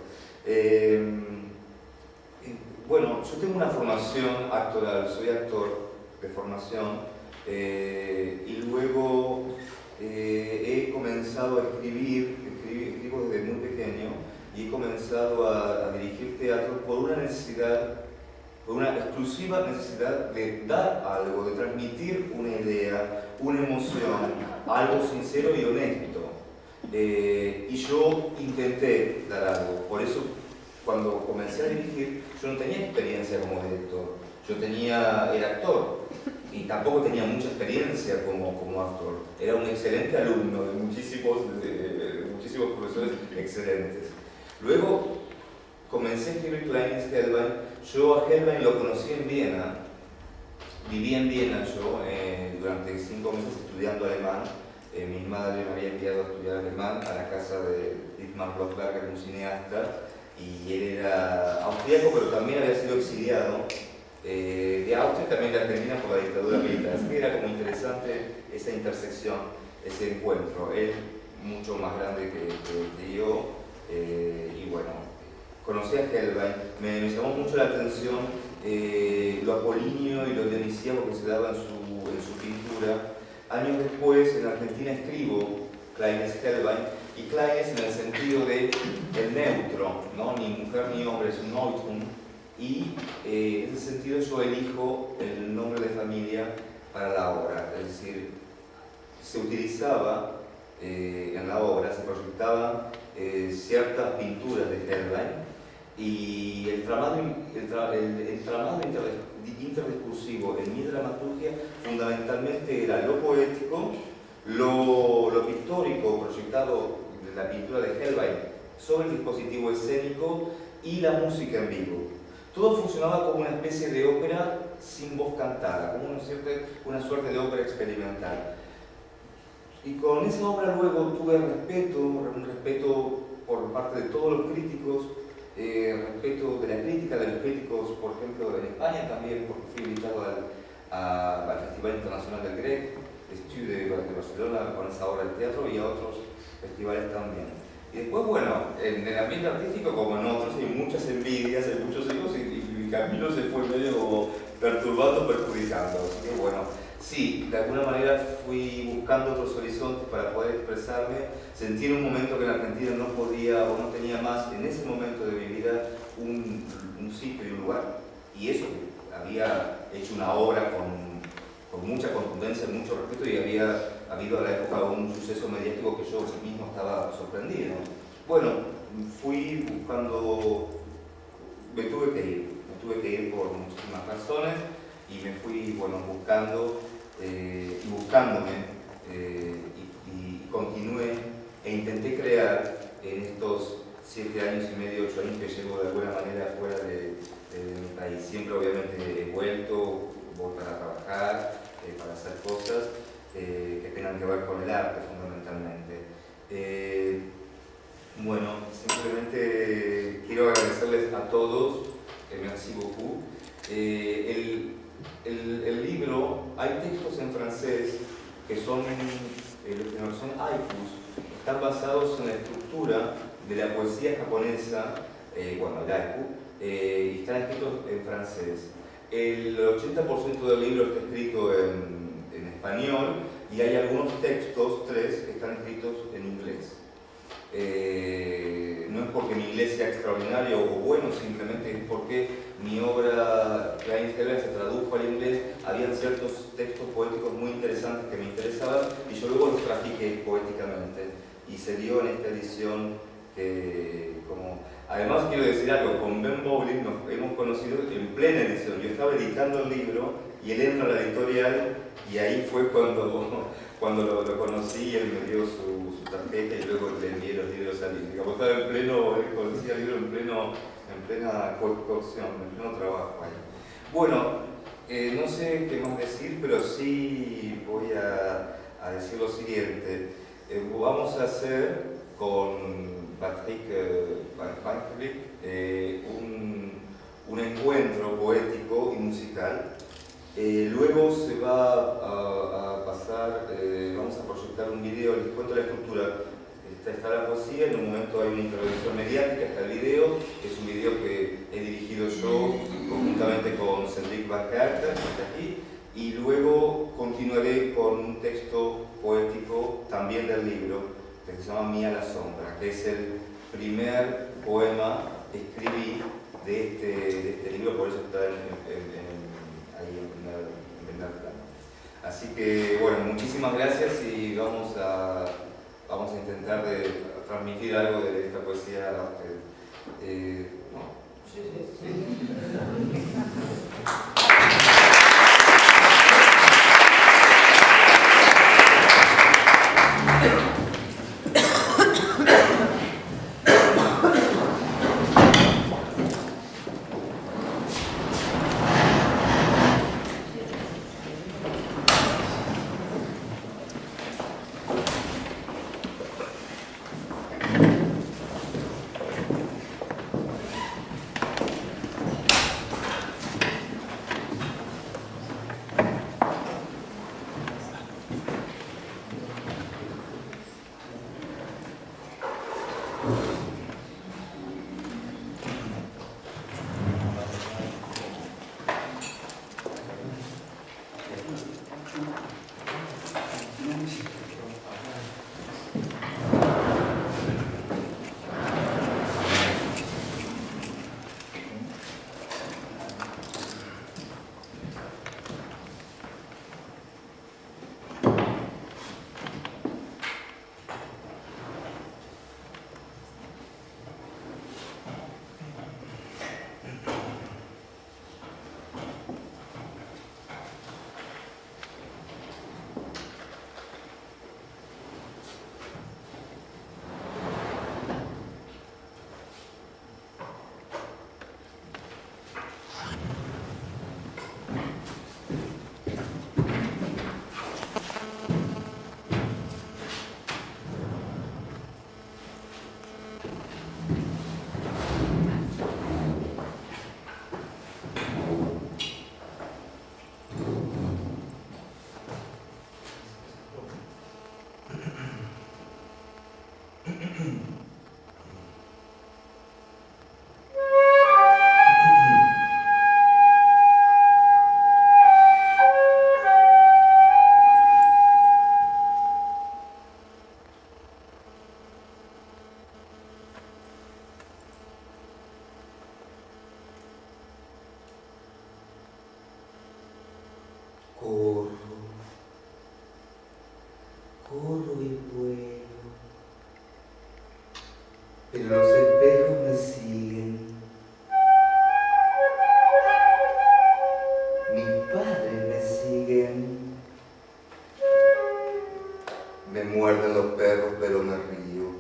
S4: Bueno, yo tengo una formación actoral, soy actor de formación, y luego he comenzado a escribo desde muy pequeño, y he comenzado a dirigir teatro por una exclusiva necesidad de dar algo, de transmitir una idea, una emoción, algo sincero y honesto. Y yo intenté dar algo. Por eso, cuando comencé a dirigir, yo no tenía experiencia como director. Yo era actor y tampoco tenía mucha experiencia como actor. Era un excelente alumno de muchísimos profesores excelentes. Luego comencé a escribir Kleines Hellwein. Yo a Hellwein lo conocí en Viena. Viví en Viena yo durante 5 meses estudiando alemán. Mi madre me había enviado a estudiar alemán a la casa de Dietmar Blocksberger, un cineasta, y él era austríaco, pero también había sido exiliado de Austria y también de Argentina por la dictadura militar. Así que era como interesante esa intersección, ese encuentro. Él mucho más grande que yo, y bueno, conocí a Hellwein, me llamó mucho la atención lo apolíneo y lo dionisíaco que se daba en su pintura. Años después, en Argentina escribo Kleines Hellwein, y Kleines en el sentido de el neutro, ¿no? Ni mujer ni hombre, es un neutrum, y en ese sentido yo elijo el nombre de familia para la obra, es decir, se utilizaba en la obra, se proyectaban ciertas pinturas de Hellwein, y el tramado interdiscursivo en mi dramaturgia fundamentalmente era lo poético, lo pictórico proyectado de la pintura de Hellwein sobre el dispositivo escénico y la música en vivo. Todo funcionaba como una especie de ópera sin voz cantada, como una suerte de ópera experimental. Y con esa obra luego tuve un respeto por parte de todos los críticos, respeto de la crítica de los críticos, por ejemplo, en España también, porque fui invitado al Festival Internacional del Grec, de Barcelona, con esa obra de teatro, y a otros festivales también. Y después, bueno, en el ambiente artístico, como en otros, hay muchas envidias, hay muchos hijos, y mi camino se fue medio perturbando, perjudicando. Así que bueno, sí, de alguna manera fui buscando otros horizontes para poder expresarme. Sentí en un momento que en Argentina no podía o no tenía más, en ese momento de mi vida, un sitio y un lugar. Y eso, había hecho una obra con mucha contundencia, mucho respeto, y había habido a la época un suceso mediático que yo mismo estaba sorprendido. Bueno, fui buscando, me tuve que ir por muchísimas razones, y me fui, bueno, buscando y buscándome, y continué e intenté crear en estos 7 años y medio, 8 años que llevo de alguna manera fuera de mi país. Siempre obviamente he vuelto, voy para trabajar, para hacer cosas que tengan que ver con el arte fundamentalmente. Bueno, simplemente quiero agradecerles a todos, merci beaucoup. El libro, hay textos en francés que son haikus, están basados en la estructura de la poesía japonesa, bueno, el haiku, y están escritos en francés. El 80% del libro está escrito en español, y hay algunos textos, 3, que están escritos en inglés. No es porque mi inglés sea extraordinario o bueno, simplemente es porque mi obra, Kleines Hellwein, se tradujo al inglés. Habían ciertos textos poéticos muy interesantes que me interesaban, y yo luego los trafiqué poéticamente, y se dio en esta edición que, además quiero decir algo, con Ben Bowling nos hemos conocido en plena edición. Yo estaba editando el libro y él entra a la editorial, y ahí fue cuando lo conocí, y él me dio su tarjeta, y luego le envié los libros a él. Digamos, estaba en pleno, conocía el libro en plena cocción, en pleno trabajo ahí. Bueno, no sé qué más decir, pero sí voy a decir lo siguiente. Vamos a hacer con Patrick Van Cleef un encuentro poético y musical. Luego se va a pasar, vamos a proyectar un video. Les cuento la estructura. Está la poesía, en un momento hay una intervención mediática, está el video, que es un video que he dirigido yo conjuntamente con Cedric Van Carter, que está aquí, y luego continuaré con un texto poético también del libro, que se llama Mía la sombra, que es el primer poema que escribí de este libro, por eso está ahí en primer plano. Así que, bueno, muchísimas gracias, y vamos a intentar transmitir algo de esta poesía a ustedes. ¿No? Sí. corro y vuelo, pero los espejos me siguen. Mis padres me siguen. Me muerden los perros, pero me río.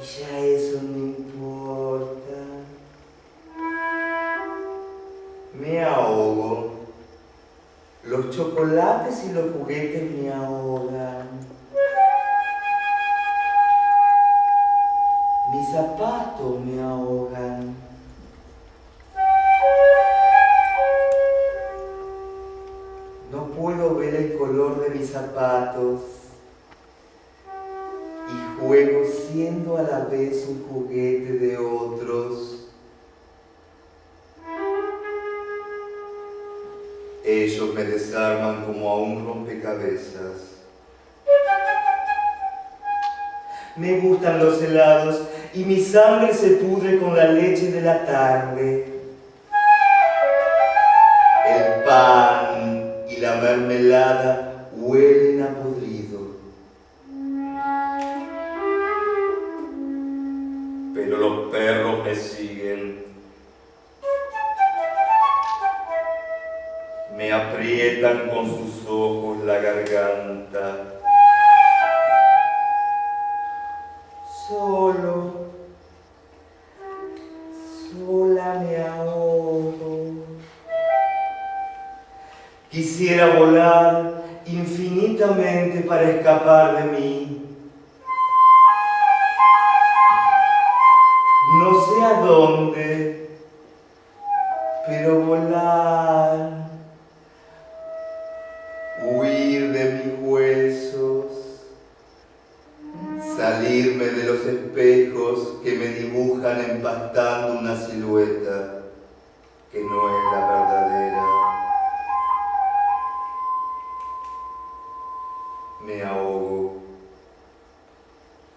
S4: Y ya eso no importa. Me ahogo. Los chocolates y los juguetes me ahogan. Mis zapatos me ahogan. No puedo ver el color de mis zapatos y juego siendo a la vez un juguete de otros. Ellos me desarman como a un rompecabezas. Me gustan los helados y mi sangre se pudre con la leche de la tarde. El pan y la mermelada huelen a podrido. Pero los perros me siguen. Me aprietan con sus ojos la garganta. Sola me ahogo. Quisiera volar infinitamente para escapar de mí. No sé a dónde, pero volar. Huir de mis huesos. Salirme de los espejos que me dibujan empastando una silueta que no es la verdadera. Me ahogo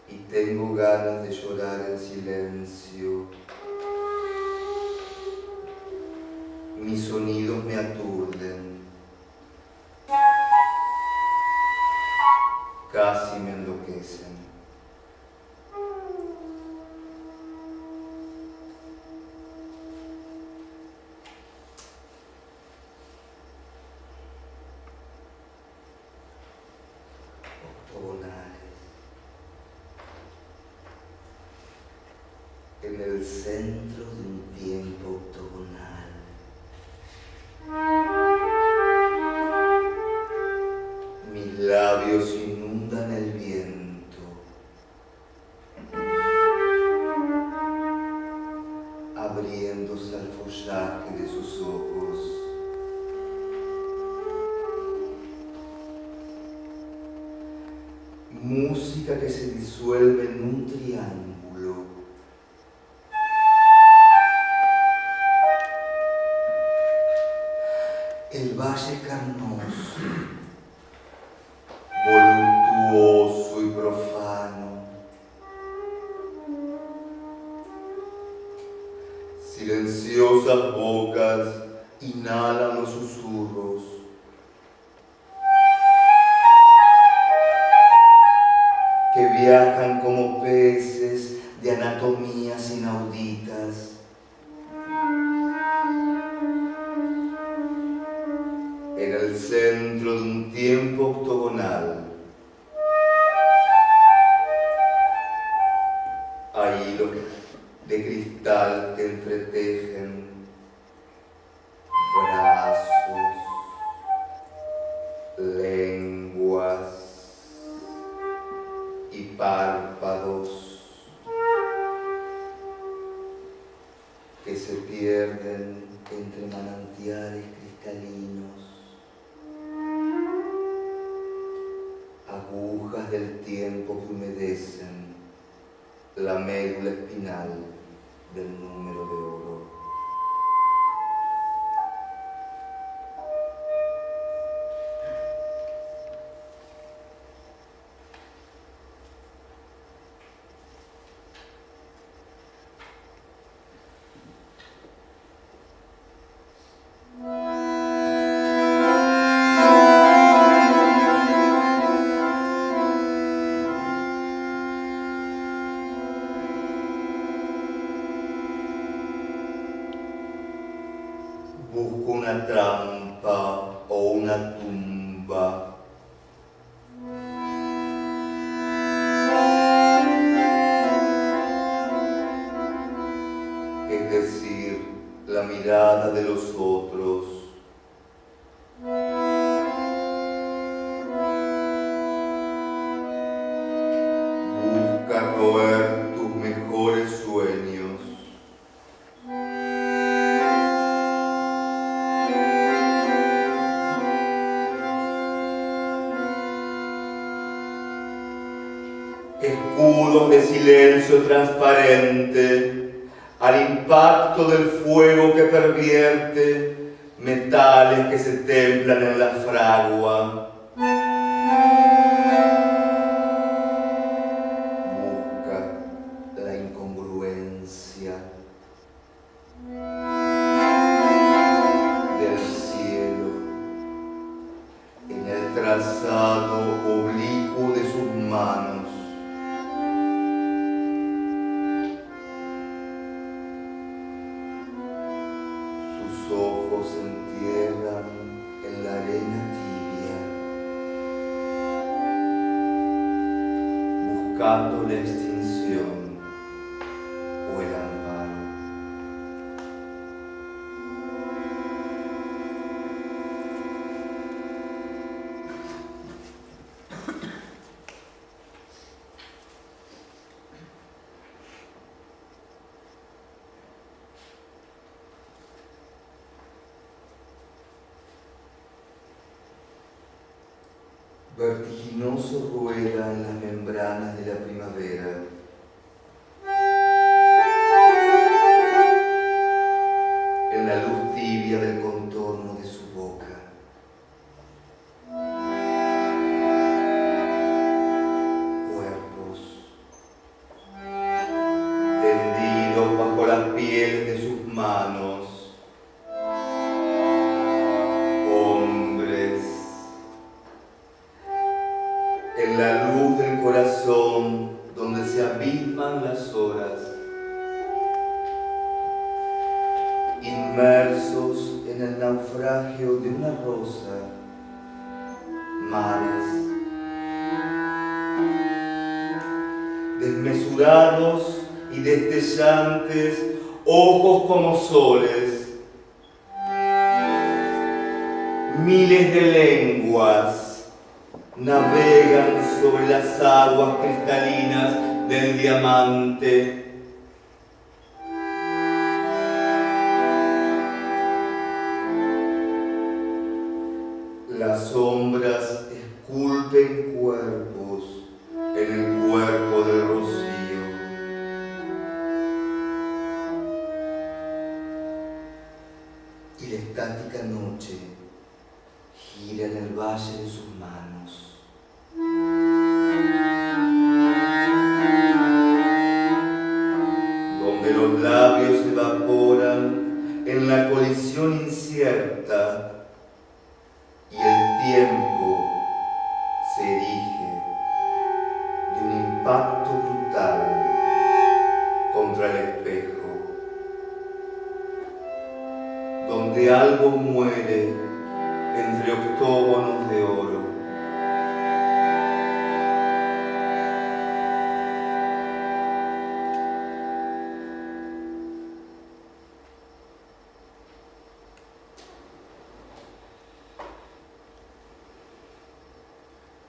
S4: y tengo ganas de llorar en silencio. Mis sonidos me aturden. Casi me enloquecen. En el centro de un tiempo octogonal. Mis labios inundan el viento. Abriéndose al follaje de sus ojos. Música que se disuelve en un triángulo. El valle carnoso, voluptuoso y profano. Silenciosas bocas inhalan los susurros. Que viajan como peces de anatomías inauditas. En el centro de un tiempo octogonal. Hay hilos de cristal que entretejen brazos, lenguas y párpados que se pierden entre manantiales cristalinos. Agujas del tiempo que humedecen la médula espinal del número de oro. tumba. Es decir, la mirada de los otros. Busca roer tus mejores sueños. Escudos de silencio transparente al impacto del fuego que pervierte, metales que se templan en la fragua. Busca la incongruencia del cielo en el trazado oblicuo de sus manos. Sus ojos se entierran en la arena tibia, buscando la extinción o el amparo. Vertiginoso rueda en las membranas de la primavera. En la luz tibia del contorno de su boca. Cuerpos tendidos bajo las pieles de sus manos. En la luz del corazón, donde se abisman las horas, inmersos en el naufragio de una rosa, mares, desmesurados y destellantes, ojos como soles, miles de lenguas navegan sobre las aguas cristalinas del diamante. Las sombras esculpen cuerpos en el cuerpo del rocío. Y la estática noche gira en el valle de sus manos. Donde los labios se evaporan en la colisión incierta y el tiempo se erige de un impacto brutal contra el espejo. Donde algo muere entre octógonos de oro.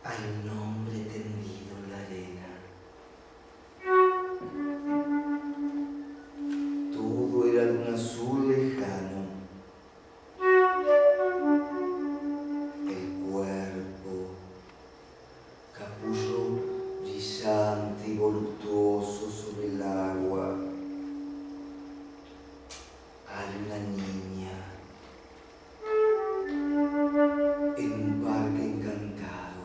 S4: Hay un hombre tendido en la arena. Todo era de un azul lejano. El cuerpo, capullo brillante y voluptuoso sobre el agua. Hay una niña en un parque encantado.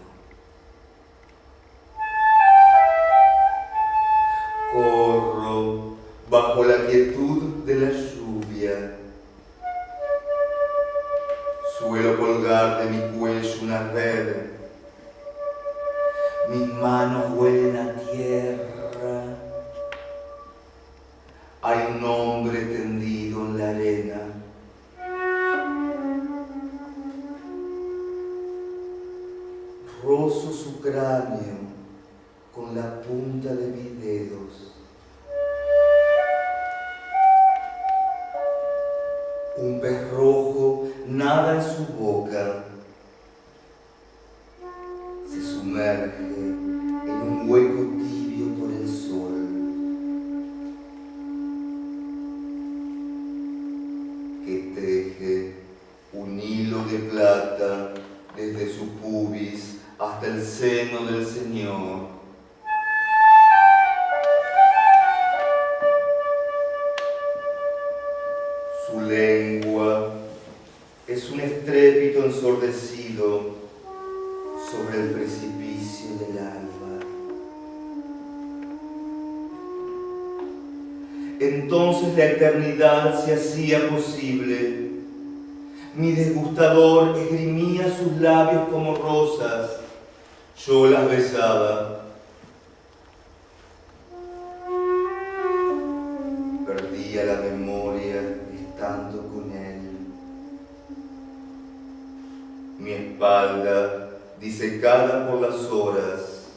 S4: Corro bajo la quietud de la lluvia. Suelo colgar de mi cuello una red. Mis manos huelen a tierra. Hay un hombre tendido en la arena. rozo su cráneo con la punta de mis dedos. Un pez rojo nada en su boca, se sumerge en un hueco tibio por el sol. Que teje un hilo de plata desde su pubis hasta el seno del Señor. Su lengua es un estrépito ensordecido sobre el precipicio del alba. Entonces la eternidad se hacía posible. Mi desgustador esgrimía sus labios como rosas. Yo las besaba. Perdía la memoria estando con él. Mi espalda disecada por las horas.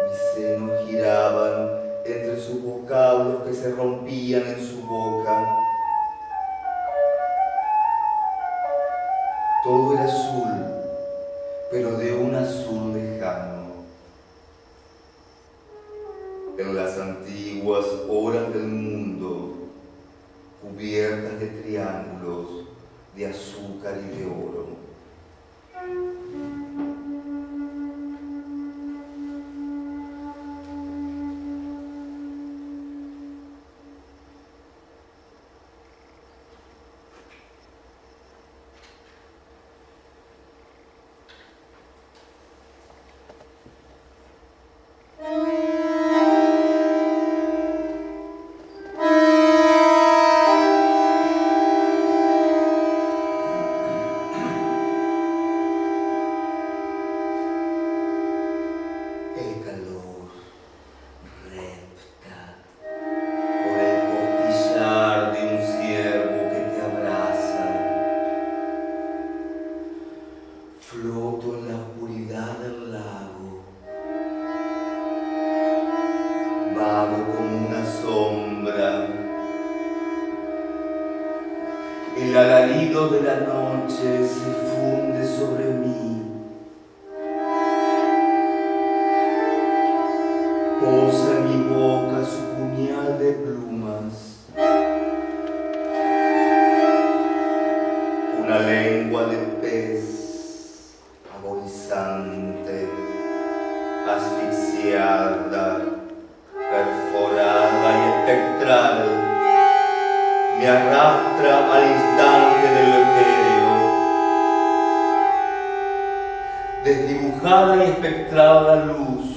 S4: Mis senos giraban entre sus vocablos que se rompían en su boca. Todo era azul, pero de un azul lejano. En las antiguas horas del mundo, cubiertas de triángulos de azúcar y de oro. El alarido de la noche se funde sobre mí. Posa en mi boca su puñal de plumas. Una lengua de pez agonizante, asfixiada, perforada y espectral, me arrastra al instante de lo etéreo. Desdibujada y espectral la luz,